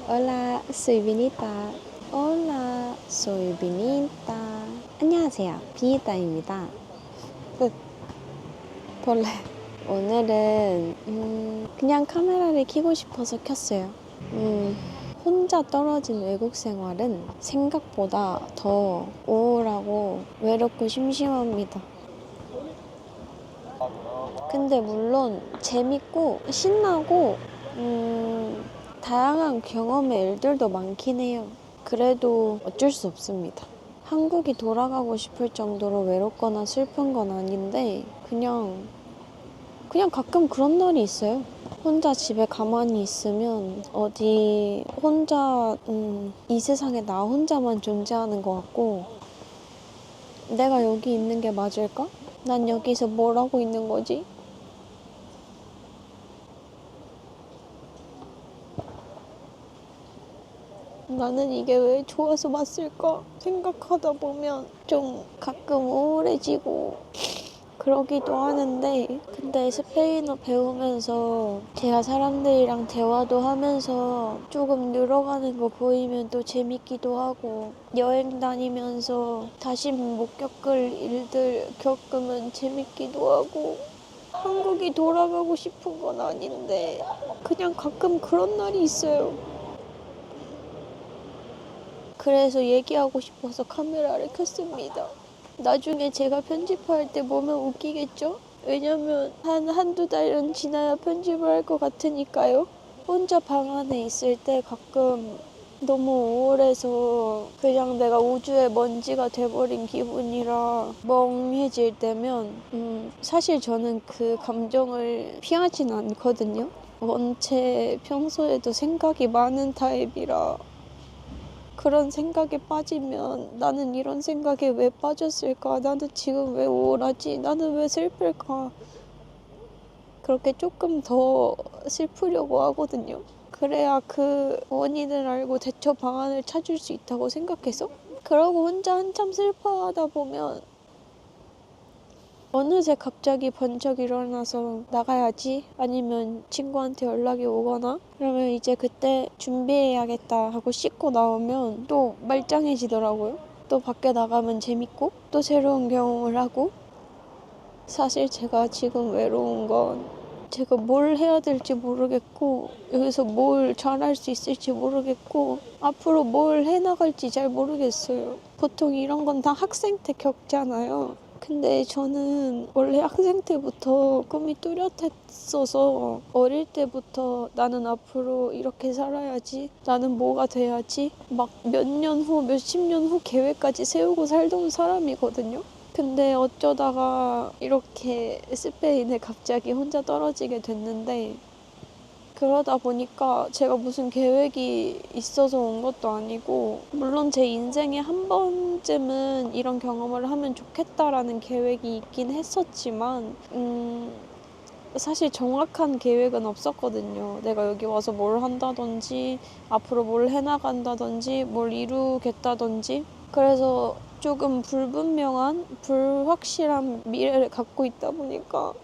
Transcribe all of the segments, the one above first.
Hola, soy Vinita. Hola, soy Vinita. 안녕하세요, 비니타입니다. 끝. 볼래. 오늘은 그냥 카메라를 켜고 싶어서 켰어요. 혼자 떨어진 외국 생활은 생각보다 더 우울하고 외롭고 심심합니다. 근데 물론 재밌고 신나고 다양한 경험의 일들도 많긴 해요. 그래도 어쩔 수 없습니다. 한국이 돌아가고 싶을 정도로 외롭거나 슬픈 건 아닌데 그냥 가끔 그런 날이 있어요. 혼자 집에 가만히 있으면 어디 혼자 이 세상에 나 혼자만 존재하는 것 같고, 내가 여기 있는 게 맞을까? 난 여기서 뭘 하고 있는 거지? 나는 이게 왜 좋아서 왔을까 생각하다 보면 좀 가끔 우울해지고 그러기도 하는데, 근데 스페인어 배우면서 제가 사람들이랑 대화도 하면서 조금 늘어가는 거 보이면 또 재밌기도 하고, 여행 다니면서 다시 못 겪을 일들 겪으면 재밌기도 하고, 한국이 돌아가고 싶은 건 아닌데 그냥 가끔 그런 날이 있어요. 그래서 얘기하고 싶어서 카메라를 켰습니다. 나중에 제가 편집할 때 보면 웃기겠죠? 왜냐면 한두 달은 지나야 편집을 할 것 같으니까요. 혼자 방 안에 있을 때 가끔 너무 우울해서 그냥 내가 우주의 먼지가 돼버린 기분이라 멍해질 때면 사실 저는 그 감정을 피하진 않거든요. 원체 평소에도 생각이 많은 타입이라 그런 생각에 빠지면, 나는 이런 생각에 왜 빠졌을까? 나는 지금 왜 우울하지? 나는 왜 슬플까? 그렇게 조금 더 슬프려고 하거든요. 그래야 그 원인을 알고 대처 방안을 찾을 수 있다고 생각해서. 그러고 혼자 한참 슬퍼하다 보면 어느새 갑자기 번쩍 일어나서 나가야지, 아니면 친구한테 연락이 오거나 그러면 이제 그때 준비해야겠다 하고 씻고 나오면 또 말짱해지더라고요. 또 밖에 나가면 재밌고 또 새로운 경험을 하고. 사실 제가 지금 외로운 건 제가 뭘 해야 될지 모르겠고, 여기서 뭘 잘할 수 있을지 모르겠고, 앞으로 뭘 해나갈지 잘 모르겠어요. 보통 이런 건 다 학생 때 겪잖아요. 근데 저는 원래 학생 때부터 꿈이 뚜렷했어서, 어릴 때부터 나는 앞으로 이렇게 살아야지, 나는 뭐가 돼야지, 막 몇 년 후, 몇십 년 후 계획까지 세우고 살던 사람이거든요. 근데 어쩌다가 이렇게 스페인에 갑자기 혼자 떨어지게 됐는데, 그러다 보니까 제가 무슨 계획이 있어서 온 것도 아니고, 물론 제 인생에 한 번쯤은 이런 경험을 하면 좋겠다라는 계획이 있긴 했었지만 사실 정확한 계획은 없었거든요. 내가 여기 와서 뭘 한다든지, 앞으로 뭘 해나간다든지, 뭘 이루겠다든지. 그래서 조금 불분명한, 불확실한 미래를 갖고 있다 보니까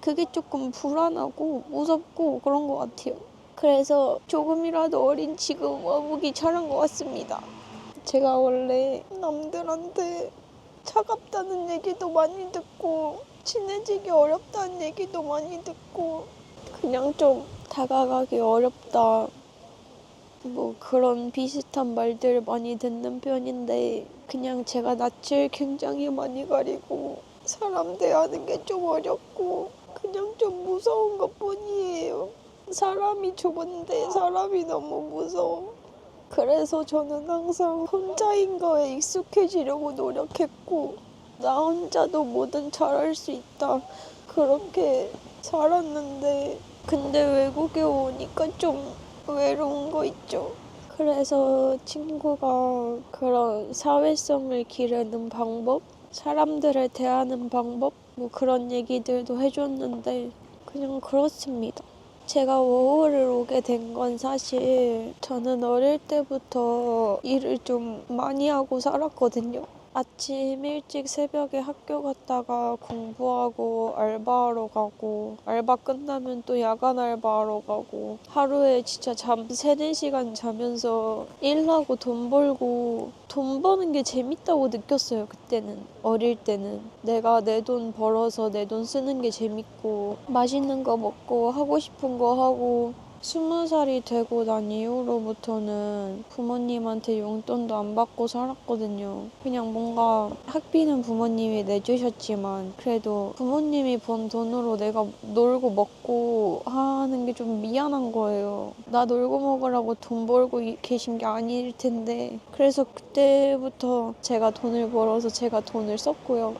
그게 조금 불안하고 무섭고 그런 것 같아요. 그래서 조금이라도 어린 지금 와보기 잘한 것 같습니다. 제가 원래 남들한테 차갑다는 얘기도 많이 듣고 친해지기 어렵다는 얘기도 많이 듣고 그냥 좀 다가가기 어렵다, 뭐 그런 비슷한 말들 많이 듣는 편인데, 그냥 제가 낯을 굉장히 많이 가리고 사람 대하는 게 좀 어렵고 그냥 좀 무서운 것 뿐이에요. 사람이 좁은데 사람이 너무 무서워. 그래서 저는 항상 혼자인 거에 익숙해지려고 노력했고, 나 혼자도 뭐든 잘할 수 있다, 그렇게 살았는데, 근데 외국에 오니까 좀 외로운 거 있죠. 그래서 친구가 그런 사회성을 기르는 방법, 사람들을 대하는 방법, 뭐 그런 얘기들도 해줬는데 그냥 그렇습니다. 제가 워홀을 오게 된 건 사실 저는 어릴 때부터 일을 좀 많이 하고 살았거든요. 아침 일찍 새벽에 학교 갔다가 공부하고 알바하러 가고 알바 끝나면 또 야간 알바하러 가고 하루에 진짜 잠 3-4시간 자면서 일하고 돈 벌고 돈 버는 게 재밌다고 느꼈어요. 그때는 어릴 때는 내가 내 돈 벌어서 내 돈 쓰는 게 재밌고 맛있는 거 먹고 하고 싶은 거 하고 20살이 되고 난 이후로부터는 부모님한테 용돈도 안 받고 살았거든요. 그냥 뭔가 학비는 부모님이 내주셨지만 그래도 부모님이 번 돈으로 내가 놀고 먹고 하는 게 좀 미안한 거예요. 나 놀고 먹으라고 돈 벌고 계신 게 아닐 텐데. 그래서 그때부터 제가 돈을 벌어서 제가 돈을 썼고요.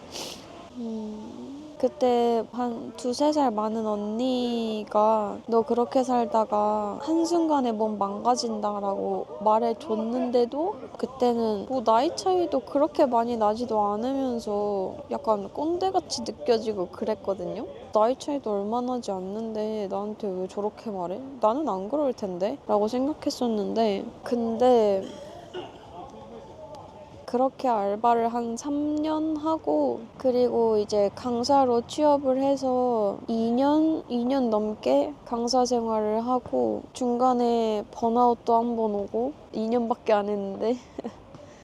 그때 한 2-3살 많은 언니가 너 그렇게 살다가 한순간에 몸 망가진다라고 말해줬는데도 그때는 뭐 나이 차이도 그렇게 많이 나지도 않으면서 약간 꼰대같이 느껴지고 그랬거든요. 나이 차이도 얼마 나지 않는데 나한테 왜 저렇게 말해? 나는 안 그럴 텐데? 라고 생각했었는데 근데 그렇게 알바를 한 3년 하고 그리고 이제 강사로 취업을 해서 2년 넘게 강사 생활을 하고 중간에 번아웃도 한 번 오고 2년밖에 안 했는데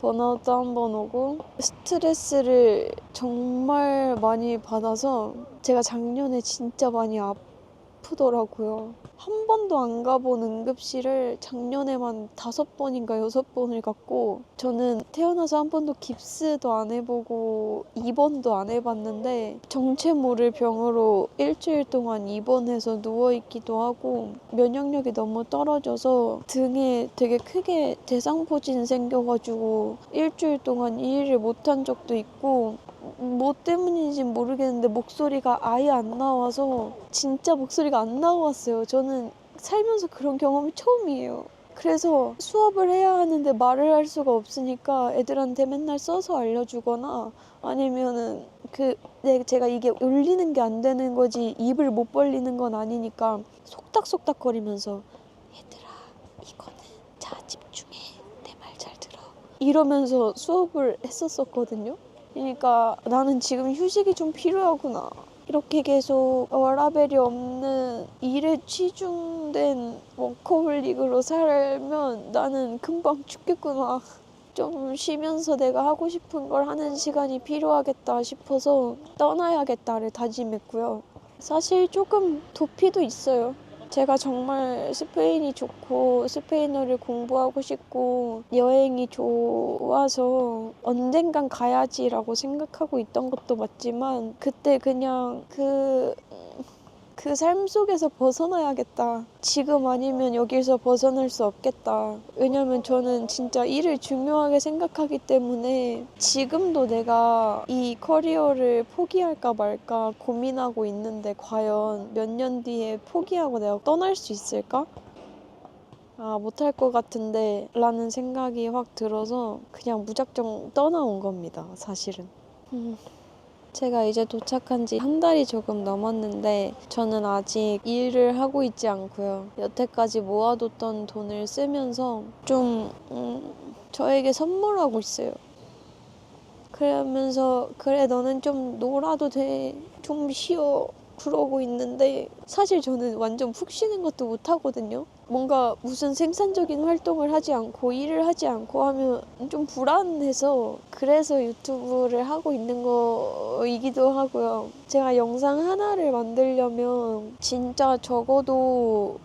번아웃도 한 번 오고 스트레스를 정말 많이 받아서 제가 작년에 진짜 많이 아프더라고요. 한 번도 안 가본 응급실을 작년에만 5번인가 6번을 갔고 저는 태어나서 한 번도 깁스도 안 해보고 입원도 안 해봤는데 정체 모를 병으로 일주일 동안 입원해서 누워있기도 하고 면역력이 너무 떨어져서 등에 되게 크게 대상포진 생겨가지고 일주일 동안 일을 못한 적도 있고 뭐 때문인지 모르겠는데 목소리가 아예 안 나와서 진짜 목소리가 안 나왔어요. 저는 살면서 그런 경험이 처음이에요. 그래서 수업을 해야 하는데 말을 할 수가 없으니까 애들한테 맨날 써서 알려주거나 아니면은 제가 이게 울리는 게 안 되는 거지 입을 못 벌리는 건 아니니까 속닥속닥거리면서 얘들아 이거는 자 집중해 내 말 잘 들어 이러면서 수업을 했었거든요. 그러니까 나는 지금 휴식이 좀 필요하구나. 이렇게 계속 워라밸이 없는 일에 치중된 워커홀릭으로 살면 나는 금방 죽겠구나. 좀 쉬면서 내가 하고 싶은 걸 하는 시간이 필요하겠다 싶어서 떠나야겠다를 다짐했고요. 사실 조금 도피도 있어요. 제가 정말 스페인이 좋고 스페인어를 공부하고 싶고 여행이 좋아서 언젠간 가야지라고 생각하고 있던 것도 맞지만 그때 그냥 그 삶 속에서 벗어나야겠다. 지금 아니면 여기서 벗어날 수 없겠다. 왜냐면 저는 진짜 일을 중요하게 생각하기 때문에 지금도 내가 이 커리어를 포기할까 말까 고민하고 있는데 과연 몇 년 뒤에 포기하고 내가 떠날 수 있을까? 못할 것 같은데 라는 생각이 확 들어서 그냥 무작정 떠나온 겁니다, 사실은. 제가 이제 도착한 지 한 달이 조금 넘었는데 저는 아직 일을 하고 있지 않고요. 여태까지 모아뒀던 돈을 쓰면서 좀 저에게 선물하고 있어요. 그러면서 그래 너는 좀 놀아도 돼. 좀 쉬어. 그러고 있는데 사실 저는 완전 푹 쉬는 것도 못 하거든요. 뭔가 무슨 생산적인 활동을 하지 않고 일을 하지 않고 하면 좀 불안해서 그래서 유튜브를 하고 있는 거이기도 하고요. 제가 영상 하나를 만들려면 진짜 적어도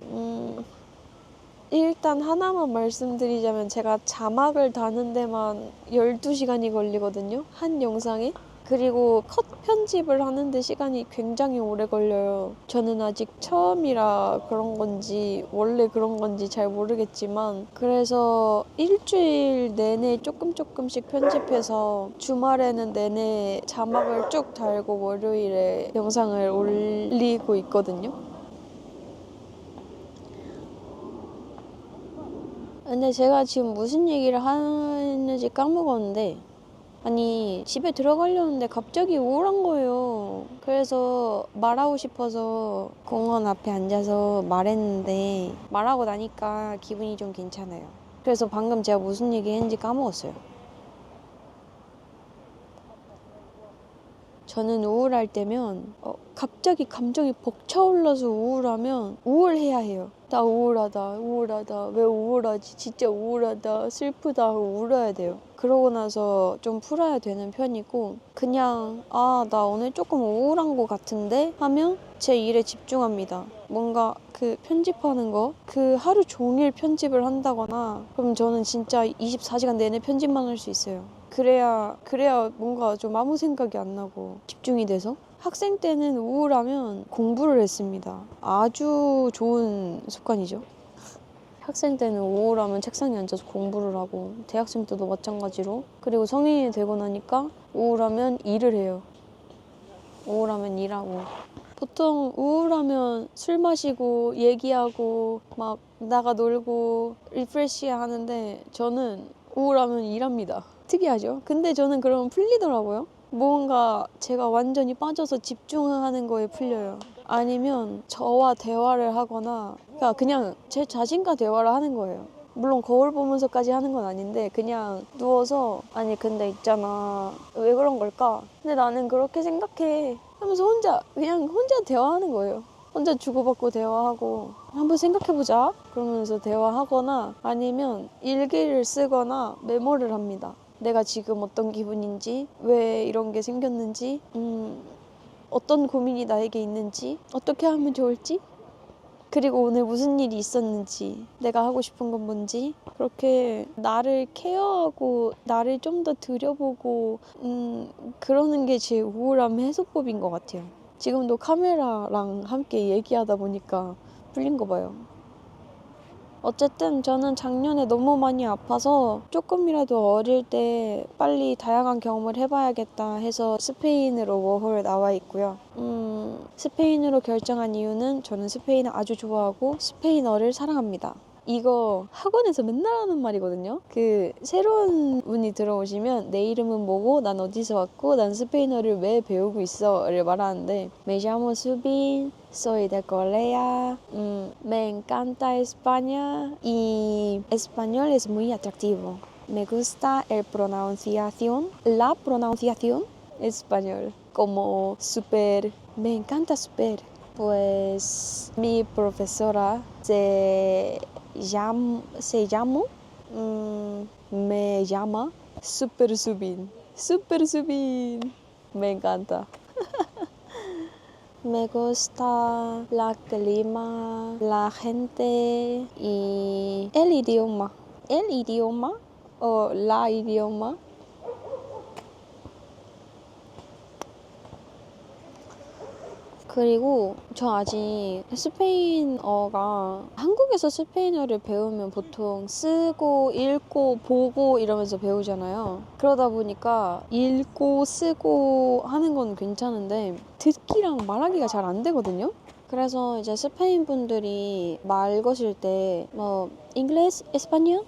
일단 하나만 말씀드리자면 제가 자막을 다는 데만 12시간이 걸리거든요. 한 영상에. 그리고 컷 편집을 하는데 시간이 굉장히 오래 걸려요. 저는 아직 처음이라 그런 건지 원래 그런 건지 잘 모르겠지만 그래서 일주일 내내 조금씩 편집해서 주말에는 내내 자막을 쭉 달고 월요일에 영상을 올리고 있거든요. 근데 제가 지금 무슨 얘기를 하는지 까먹었는데 아니 집에 들어가려는데 갑자기 우울한 거예요. 그래서 말하고 싶어서 공원 앞에 앉아서 말했는데 말하고 나니까 기분이 좀 괜찮아요. 그래서 방금 제가 무슨 얘기 했는지 까먹었어요. 저는 우울할 때면 갑자기 감정이 벅차올라서 우울하면 우울해야 해요. 나 우울하다, 우울하다, 왜 우울하지? 진짜 우울하다, 슬프다 하고 울어야 돼요. 그러고 나서 좀 풀어야 되는 편이고 그냥 나 오늘 조금 우울한 것 같은데 하면 제 일에 집중합니다. 뭔가 그 편집하는 거 그 하루 종일 편집을 한다거나 그럼 저는 진짜 24시간 내내 편집만 할 수 있어요. 그래야 뭔가 좀 아무 생각이 안 나고 집중이 돼서. 학생 때는 우울하면 공부를 했습니다. 아주 좋은 습관이죠. 학생 때는 우울하면 책상에 앉아서 공부를 하고 대학생 때도 마찬가지로. 그리고 성인이 되고 나니까 우울하면 일을 해요. 우울하면 일하고. 보통 우울하면 술 마시고 얘기하고 막 나가 놀고 리프레시 하는데 저는 우울하면 일합니다. 특이하죠? 근데 저는 그러면 풀리더라고요. 뭔가 제가 완전히 빠져서 집중하는 거에 풀려요. 아니면 저와 대화를 하거나 그냥 제 자신과 대화를 하는 거예요. 물론 거울 보면서까지 하는 건 아닌데 그냥 누워서 아니 근데 있잖아 왜 그런 걸까? 근데 나는 그렇게 생각해 하면서 그냥 혼자 대화하는 거예요. 혼자 주고받고 대화하고 한번 생각해보자 그러면서 대화하거나 아니면 일기를 쓰거나 메모를 합니다. 내가 지금 어떤 기분인지 왜 이런 게 생겼는지 어떤 고민이 나에게 있는지 어떻게 하면 좋을지 그리고 오늘 무슨 일이 있었는지 내가 하고 싶은 건 뭔지 그렇게 나를 케어하고 나를 좀 더 들여보고 그러는 게 제 우울함 해소법인 것 같아요. 지금도 카메라랑 함께 얘기하다 보니까 풀린 거 봐요. 어쨌든 저는 작년에 너무 많이 아파서 조금이라도 어릴 때 빨리 다양한 경험을 해봐야겠다 해서 스페인으로 워홀 나와 있고요. 스페인으로 결정한 이유는 저는 스페인을 아주 좋아하고 스페인어를 사랑합니다. 이거 학원에서 맨날 하는 말이거든요. 그 새로운 분이 들어오시면 내 이름은 뭐고 난 어디서 왔고 난 스페인어를 왜 배우고 있어를 말하는데 Me llamo Subin, soy de Corea, me encanta España y español es muy atractivo. Me gusta la pronunciación español, como súper, me encanta súper. Pues mi profesora me llama Super Subin. Super Subin. Me encanta. Me gusta la clima, la gente y el idioma. El idioma o la idioma. 그리고 저 아직 스페인어가 한국에서 스페인어를 배우면 보통 쓰고 읽고 보고 이러면서 배우잖아요. 그러다 보니까 읽고 쓰고 하는 건 괜찮은데 듣기랑 말하기가 잘 안 되거든요. 그래서 이제 스페인 분들이 말 거실 때 뭐 잉글리시, 에스파뇰,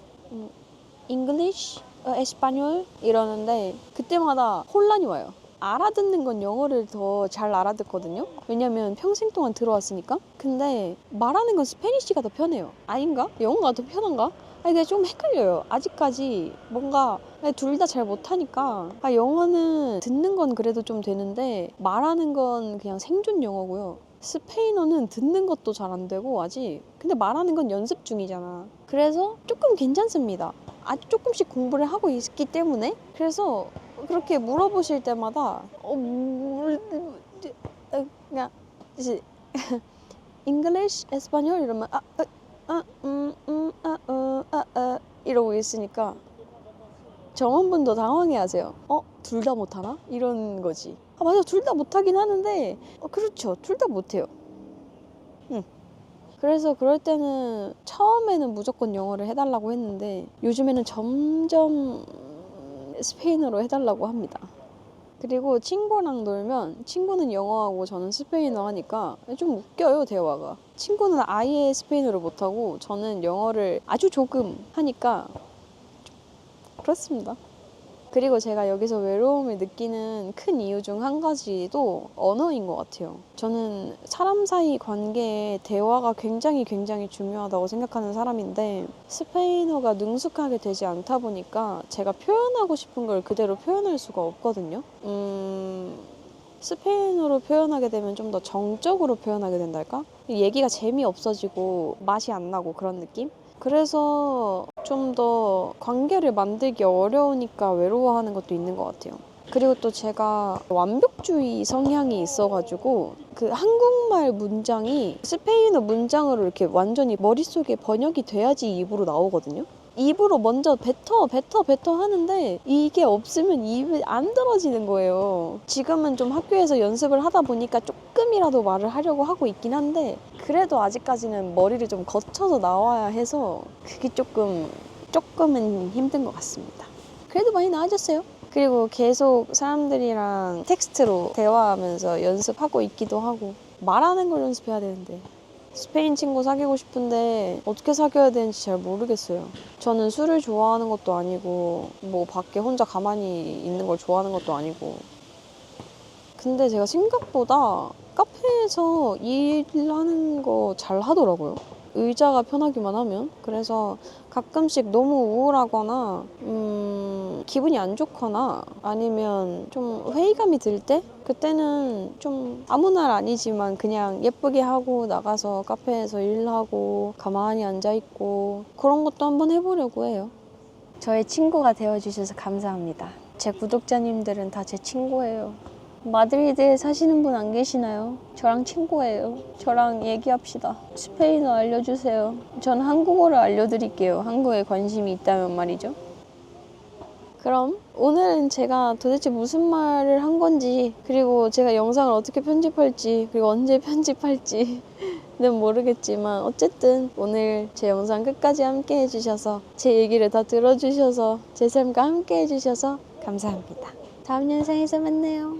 잉글리시, 에스파뇰 이러는데 그때마다 혼란이 와요. 알아듣는 건 영어를 더 잘 알아듣거든요. 왜냐면 평생 동안 들어왔으니까. 근데 말하는 건 스페니쉬가 더 편해요. 아닌가? 영어가 더 편한가? 이게 좀 헷갈려요. 아직까지 뭔가 둘 다 잘 못하니까 영어는 듣는 건 그래도 좀 되는데 말하는 건 그냥 생존 영어고요. 스페인어는 듣는 것도 잘 안 되고 아직. 근데 말하는 건 연습 중이잖아. 그래서 조금 괜찮습니다. 아주 조금씩 공부를 하고 있기 때문에. 그래서 그렇게 물어보실 때마다 그냥 이제 English, 에스파뇰 이러면 이러고 있으니까 정원분도 당황해하세요. 둘 다 못하나? 이런 거지. 맞아, 둘 다 못하긴 하는데 그렇죠, 둘 다 못해요. 그래서 그럴 때는 처음에는 무조건 영어를 해달라고 했는데 요즘에는 점점 스페인어로 해달라고 합니다. 그리고 친구랑 놀면 친구는 영어하고 저는 스페인어 하니까 좀 웃겨요, 대화가. 친구는 아예 스페인어를 못하고 저는 영어를 아주 조금 하니까 그렇습니다. 그리고 제가 여기서 외로움을 느끼는 큰 이유 중 한 가지도 언어인 것 같아요. 저는 사람 사이 관계에 대화가 굉장히 중요하다고 생각하는 사람인데 스페인어가 능숙하게 되지 않다 보니까 제가 표현하고 싶은 걸 그대로 표현할 수가 없거든요. 스페인어로 표현하게 되면 좀 더 정적으로 표현하게 된달까? 얘기가 재미없어지고 맛이 안 나고 그런 느낌? 그래서 좀 더 관계를 만들기 어려우니까 외로워하는 것도 있는 것 같아요. 그리고 또 제가 완벽주의 성향이 있어가지고 그 한국말 문장이 스페인어 문장으로 이렇게 완전히 머릿속에 번역이 돼야지 입으로 나오거든요. 입으로 먼저 뱉어 하는데 이게 없으면 입이 안 떨어지는 거예요. 지금은 좀 학교에서 연습을 하다 보니까 조금이라도 말을 하려고 하고 있긴 한데 그래도 아직까지는 머리를 좀 거쳐서 나와야 해서 그게 조금은 힘든 것 같습니다. 그래도 많이 나아졌어요. 그리고 계속 사람들이랑 텍스트로 대화하면서 연습하고 있기도 하고 말하는 걸 연습해야 되는데 스페인 친구 사귀고 싶은데 어떻게 사귀어야 되는지 잘 모르겠어요. 저는 술을 좋아하는 것도 아니고 뭐 밖에 혼자 가만히 있는 걸 좋아하는 것도 아니고 근데 제가 생각보다 카페에서 일하는 거 잘 하더라고요. 의자가 편하기만 하면. 그래서 가끔씩 너무 우울하거나 기분이 안 좋거나 아니면 좀 회의감이 들 때 그때는 좀 아무 날 아니지만 그냥 예쁘게 하고 나가서 카페에서 일하고 가만히 앉아있고 그런 것도 한번 해보려고 해요. 저의 친구가 되어주셔서 감사합니다. 제 구독자님들은 다 제 친구예요. 마드리드에 사시는 분 안 계시나요? 저랑 친구예요. 저랑 얘기합시다. 스페인어 알려주세요. 전 한국어를 알려드릴게요. 한국에 관심이 있다면 말이죠. 그럼 오늘은 제가 도대체 무슨 말을 한 건지 그리고 제가 영상을 어떻게 편집할지 그리고 언제 편집할지는 모르겠지만 어쨌든 오늘 제 영상 끝까지 함께 해주셔서 제 얘기를 다 들어주셔서 제 삶과 함께 해주셔서 감사합니다. 다음 영상에서 만나요.